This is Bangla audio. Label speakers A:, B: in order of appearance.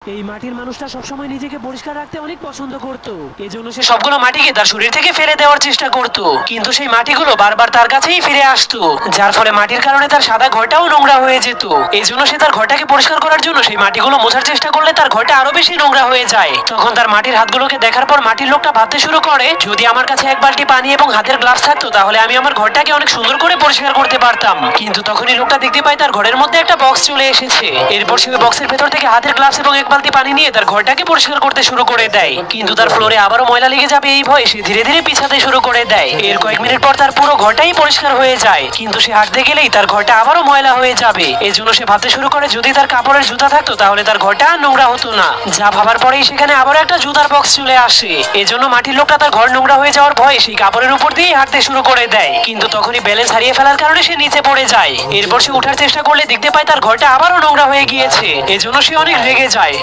A: এই মাটির মানুষটা সবসময় নিজেকে পরিষ্কার রাখতে অনেক পছন্দ করত। এজন্য সে সবগুলো মাটিকে তার শরীর থেকে ফেলে দেওয়ার চেষ্টা করত, কিন্তু সেই মাটিগুলো বারবার তার কাছেই ফিরে আসতো, যার ফলে মাটির কারণে তার সাদা ঘরটাও নোংরা হয়ে যেত। এজন্য সে তার ঘরটাকে পরিষ্কার করার জন্য সেই মাটিগুলো মোছার চেষ্টা করলে তার ঘরটা আরো বেশি নোংরা হয়ে যায়। তখন তার মাটির হাতগুলোকে দেখার পর মাটির লোকটা ভাবতে শুরু করে, যদি আমার কাছে এক বালতি পানি এবং হাতের গ্লাভস থাকতো তাহলে আমি আমার ঘরটাকে অনেক সুন্দর করে পরিষ্কার করতে পারতাম। কিন্তু তখনই লোকটা দেখতে পায় তার ঘরের মধ্যে একটা বক্স চলে এসেছে। এরপর সে বক্সের ভেতর থেকে হাতের গ্লাভস এবং এক বালতি পানি নিয়ে তার ঘরটাকে পরিষ্কার করতে শুরু করে দেয়, কিন্তু তার ফ্লোরে আবারও ময়লা লেগে যাবে এই ভয়ে সে ধীরে ধীরে পিছাতে শুরু করে দেয়। এর কয়েক মিনিট পর তার পুরো ঘরটাই পরিষ্কার হয়ে যায়, কিন্তু সে হাঁটতে গেলেই তার ঘরটা আবারও ময়লা হয়ে যাবে। এজন্য সে ভাবতে শুরু করে, যদি তার কাপড়ের জুতা থাকতো তাহলে তার ঘরটা আর নোংরা হতো না। যা ভাবার পরেই সেখানে আবারও একটা জুতার বক্স চলে আসে। এজন্য মাটির লোকটা তার ঘর নোংরা হয়ে যাওয়ার ভয়ে সেই কাপড়ের উপর দিয়ে হাঁটতে শুরু করে দেয়, কিন্তু তখনই ব্যালেন্স হারিয়ে ফেলার কারণে সে নিচে পড়ে যায়। এরপর সে ওঠার চেষ্টা করলে দেখতে পায় তার ঘরটা আবারও নোংরা হয়ে গিয়েছে। এজন্য সে অনেক রেগে যায়